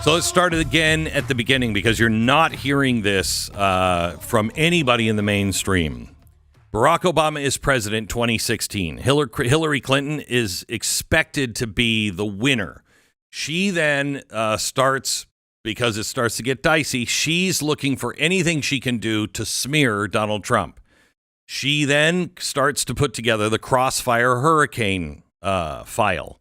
So let's start it again at the beginning because you're not hearing this from anybody in the mainstream. Barack Obama is president 2016. Hillary Clinton is expected to be the winner. She then starts, because it starts to get dicey, she's looking for anything she can do to smear Donald Trump. She then starts to put together the Crossfire Hurricane file.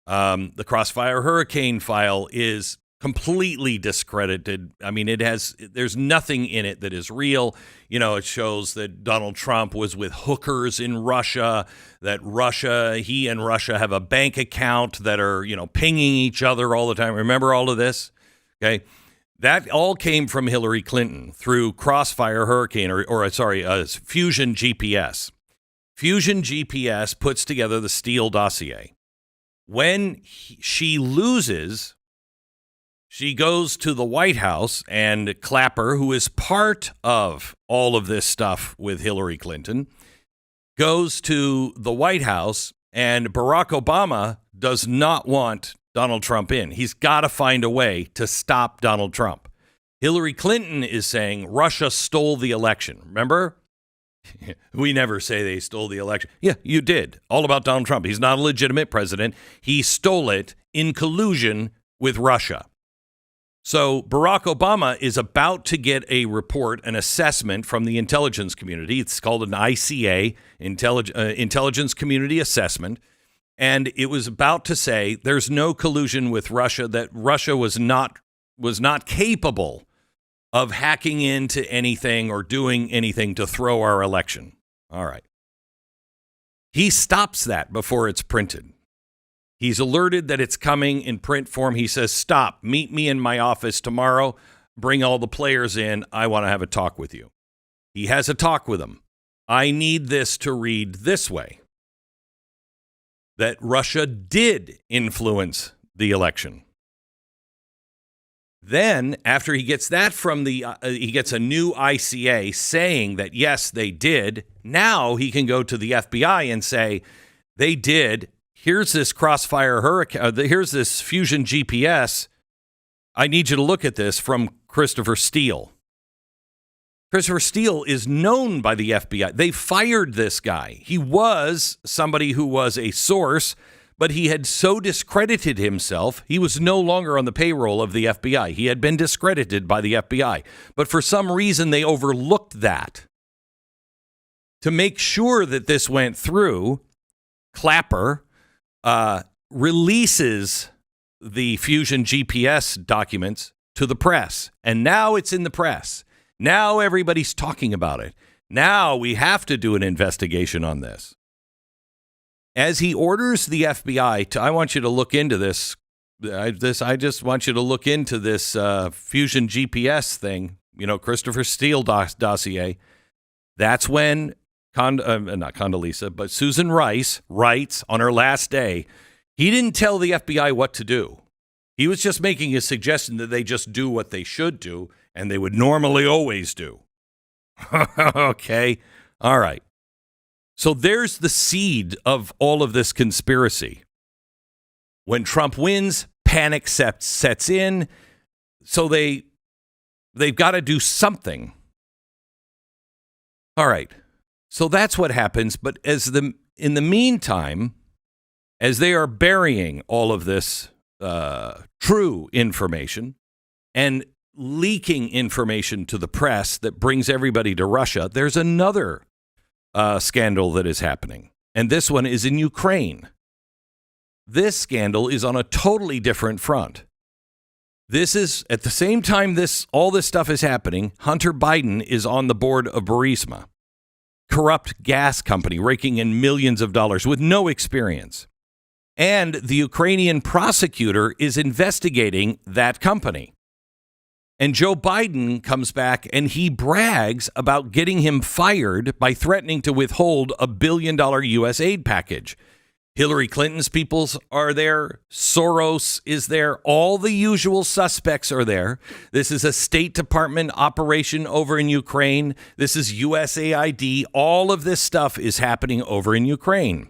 The Crossfire Hurricane file is completely discredited. I mean, there's nothing in it that is real. You know, it shows that Donald Trump was with hookers in Russia, that he and Russia have a bank account that are, pinging each other all the time. Remember all of this? Okay. That all came from Hillary Clinton through Crossfire Hurricane Fusion GPS. Fusion GPS puts together the Steele dossier. When she loses, she goes to the White House, and Clapper, who is part of all of this stuff with Hillary Clinton, goes to the White House, and Barack Obama does not want Donald Trump in. He's got to find a way to stop Donald Trump. Hillary Clinton is saying Russia stole the election. Remember? We never say they stole the election. Yeah, you did. All about Donald Trump. He's not a legitimate president. He stole it in collusion with Russia. So Barack Obama is about to get a report, an assessment from the intelligence community. It's called an ICA, Intelligence Community Assessment. And it was about to say there's no collusion with Russia, that Russia was not capable of hacking into anything or doing anything to throw our election. All right. He stops that before it's printed. He's alerted that it's coming in print form. He says, stop, meet me in my office tomorrow. Bring all the players in. I want to have a talk with you. He has a talk with them. I need this to read this way: that Russia did influence the election. Then, after he gets that from he gets a new ICA saying that, yes, they did. Now he can go to the FBI and say, they did. Here's this Crossfire Hurricane. Here's this Fusion GPS. I need you to look at this, from Christopher Steele. Christopher Steele is known by the FBI. They fired this guy. He was somebody who was a source, but he had so discredited himself, he was no longer on the payroll of the FBI. He had been discredited by the FBI. But for some reason, they overlooked that. To make sure that this went through, Clapper releases the Fusion GPS documents to the press. And now it's in the press. Now everybody's talking about it. Now we have to do an investigation on this. As he orders the FBI I want you to look into this. I just want you to look into this Fusion GPS thing, Christopher Steele dossier. That's when not Condoleezza, but Susan Rice writes on her last day, he didn't tell the FBI what to do. He was just making a suggestion that they just do what they should do and they would normally always do. Okay. All right. So there's the seed of all of this conspiracy. When Trump wins, panic sets in. So they've got to do something. All right. So that's what happens. But in the meantime, as they are burying all of this true information and leaking information to the press that brings everybody to Russia, there's another scandal that is happening. And this one is in Ukraine. This scandal is on a totally different front. This is, at the same time all this stuff is happening, Hunter Biden is on the board of Burisma, corrupt gas company raking in millions of dollars with no experience. And the Ukrainian prosecutor is investigating that company. And Joe Biden comes back and he brags about getting him fired by threatening to withhold a $1 billion U.S. aid package. Hillary Clinton's people are there. Soros is there. All the usual suspects are there. This is a State Department operation over in Ukraine. This is USAID. All of this stuff is happening over in Ukraine.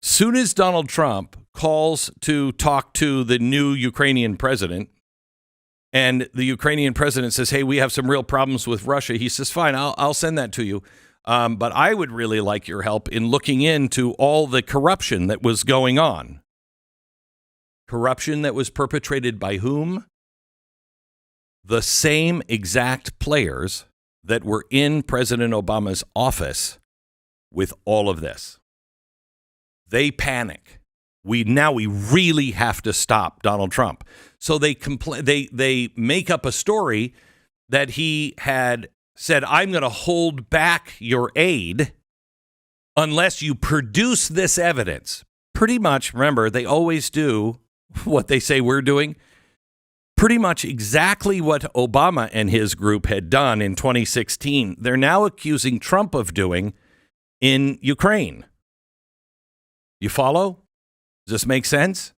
Soon as Donald Trump calls to talk to the new Ukrainian president, and the Ukrainian president says, hey, we have some real problems with Russia, he says, fine, I'll send that to you. But I would really like your help in looking into all the corruption that was going on. Corruption that was perpetrated by whom? The same exact players that were in President Obama's office with all of this. They panic. We really have to stop Donald Trump. So they make up a story that he had said, I'm going to hold back your aid unless you produce this evidence. Pretty much, remember, they always do what they say we're doing. Pretty much exactly what Obama and his group had done in 2016. They're now accusing Trump of doing in Ukraine. You follow? Does this make sense?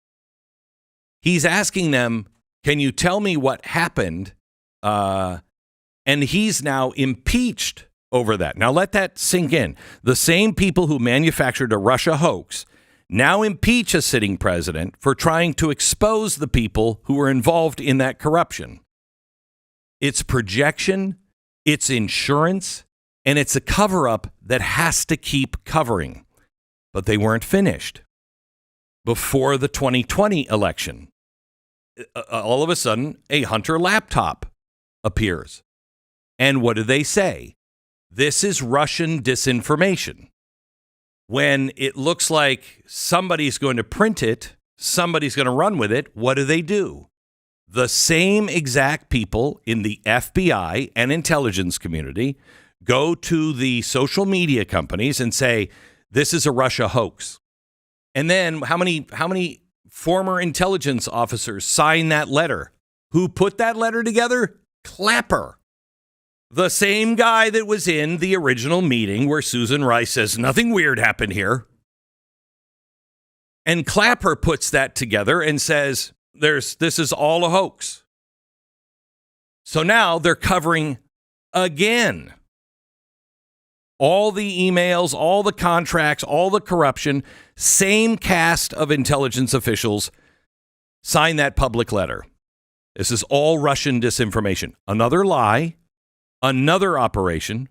He's asking them, can you tell me what happened? And he's now impeached over that. Now let that sink in. The same people who manufactured a Russia hoax now impeach a sitting president for trying to expose the people who were involved in that corruption. It's projection, it's insurance, and it's a cover-up that has to keep covering. But they weren't finished. Before the 2020 election, all of a sudden, a Hunter laptop appears. And what do they say? This is Russian disinformation. When it looks like somebody's going to print it, somebody's going to run with it, what do? The same exact people in the FBI and intelligence community go to the social media companies and say, this is a Russia hoax. And then how many former intelligence officers sign that letter? Who put that letter together? Clapper. The same guy that was in the original meeting where Susan Rice says nothing weird happened here. And Clapper puts that together and says this is all a hoax. So now they're covering again. All the emails, all the contracts, all the corruption, same cast of intelligence officials sign that public letter. This is all Russian disinformation. Another lie, another operation.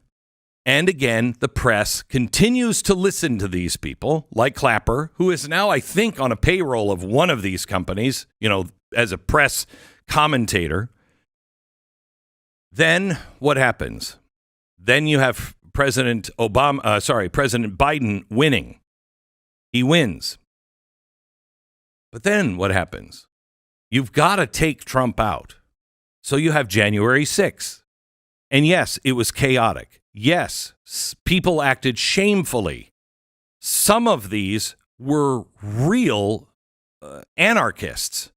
And again, the press continues to listen to these people like Clapper, who is now, I think, on a payroll of one of these companies, as a press commentator. Then what happens? Then you have President Biden winning. He wins. But then what happens? You've got to take Trump out. So you have January 6th. And yes, it was chaotic. Yes, people acted shamefully. Some of these were real anarchists.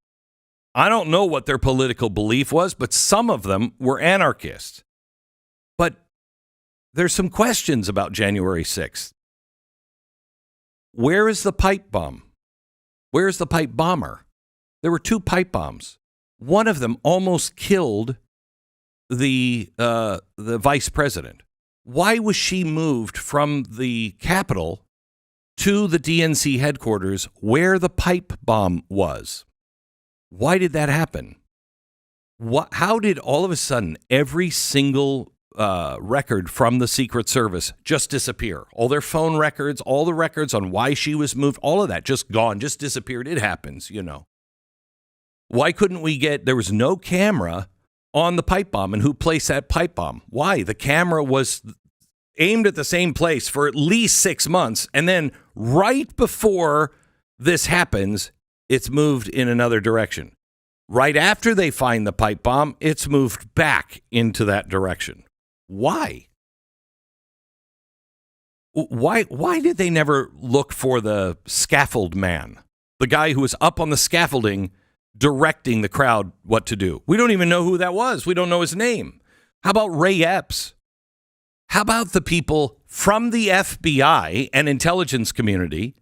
I don't know what their political belief was, but some of them were anarchists. But there's some questions about January 6th. Where is the pipe bomb? Where is the pipe bomber? There were 2 pipe bombs. One of them almost killed the vice president. Why was she moved from the Capitol to the DNC headquarters where the pipe bomb was? Why did that happen? How did all of a sudden every single record from the Secret Service just disappear? All their phone records, all the records on why she was moved, all of that just gone, just disappeared. It happens, Why couldn't we there was no camera on the pipe bomb, and who placed that pipe bomb? Why? The camera was aimed at the same place for at least 6 months, and then right before this happens, it's moved in another direction. Right after they find the pipe bomb, it's moved back into that direction. Why? Why did they never look for the scaffold man, the guy who was up on the scaffolding directing the crowd what to do? We don't even know who that was. We don't know his name. How about Ray Epps? How about the people from the FBI and intelligence community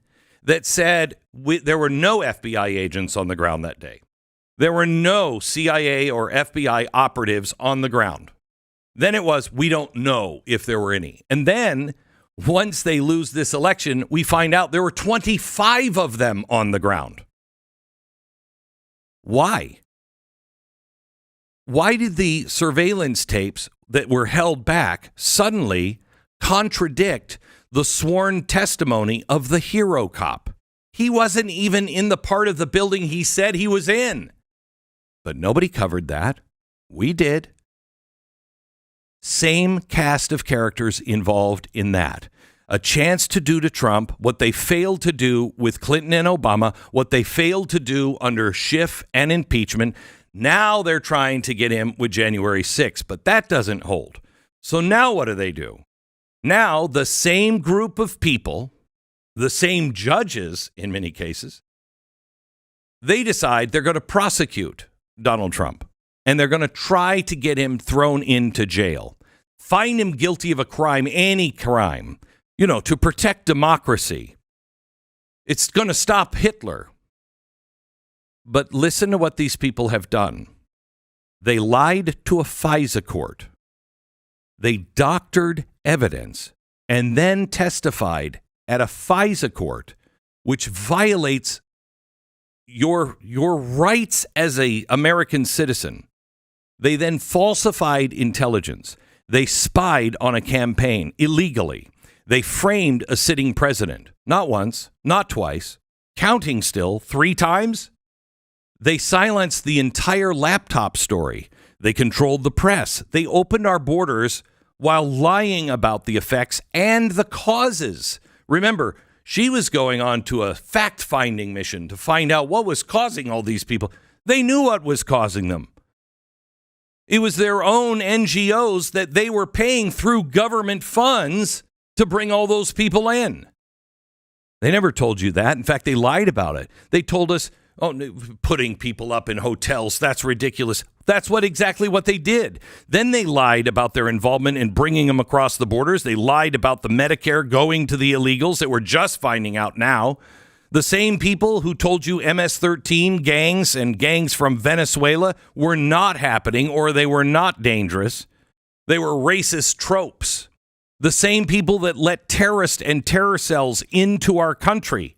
that said there were no FBI agents on the ground that day? There were no CIA or FBI operatives on the ground. Then it was, we don't know if there were any. And then Once they lose this election, we find out there were 25 of them on the ground. Why? Why did the surveillance tapes that were held back suddenly contradict the sworn testimony of the hero cop? He wasn't even in the part of the building he said he was in. But nobody covered that. We did. Same cast of characters involved in that. A chance to do to Trump what they failed to do with Clinton and Obama, what they failed to do under Schiff and impeachment. Now they're trying to get him with January 6th, but that doesn't hold. So now what do? Now the same group of people, the same judges in many cases, they decide they're going to prosecute Donald Trump. And they're going to try to get him thrown into jail. Find him guilty of a crime, any crime, to protect democracy. It's going to stop Hitler. But listen to what these people have done. They lied to a FISA court. They doctored evidence and then testified at a FISA court, which violates your rights as an American citizen. They then falsified intelligence. They spied on a campaign illegally. They framed a sitting president. Not once, not twice, counting still 3 times. They silenced the entire laptop story. They controlled the press. They opened our borders while lying about the effects and the causes. Remember, she was going on to a fact-finding mission to find out what was causing all these people. They knew what was causing them. It was their own NGOs that they were paying through government funds to bring all those people in. They never told you that. In fact, they lied about it. They told us, putting people up in hotels, that's ridiculous. That's exactly what they did. Then they lied about their involvement in bringing them across the borders. They lied about the Medicare going to the illegals that we're just finding out now. The same people who told you MS-13 gangs and gangs from Venezuela were not happening or they were not dangerous. They were racist tropes. The same people that let terrorists and terror cells into our country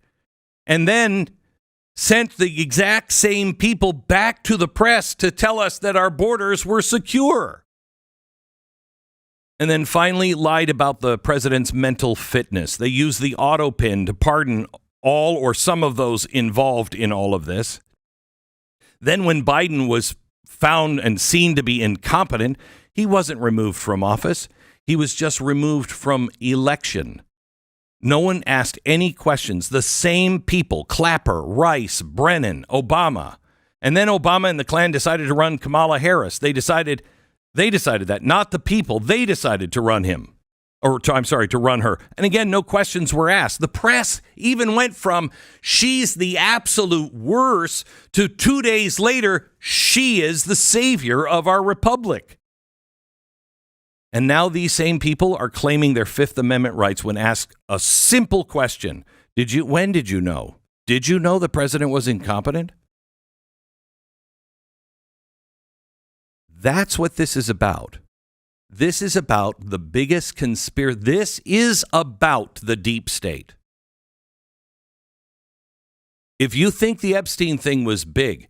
and then sent the exact same people back to the press to tell us that our borders were secure. And then finally lied about the president's mental fitness. They used the auto pin to pardon all or some of those involved in all of this. Then when Biden was found and seen to be incompetent, he wasn't removed from office. He was just removed from election. No one asked any questions. The same people, Clapper, Rice, Brennan, Obama. And then Obama and the Klan decided to run Kamala Harris. They decided that, not the people. They decided to run him. To run her. And again, no questions were asked. The press even went from she's the absolute worst to 2 days later, she is the savior of our republic. And now these same people are claiming their Fifth Amendment rights when asked a simple question. When did you know? Did you know the president was incompetent? That's what this is about. This is about the biggest conspiracy. This is about the deep state. If you think the Epstein thing was big,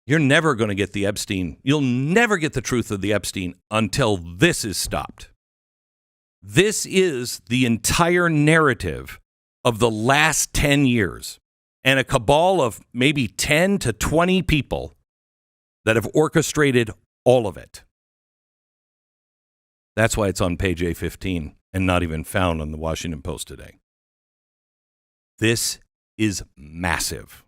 you're never going to get the Epstein. You'll never get the truth of the Epstein until this is stopped. This is the entire narrative of the last 10 years and a cabal of maybe 10 to 20 people that have orchestrated all of it. That's why it's on page A15 and not even found on the Washington Post today. This is massive.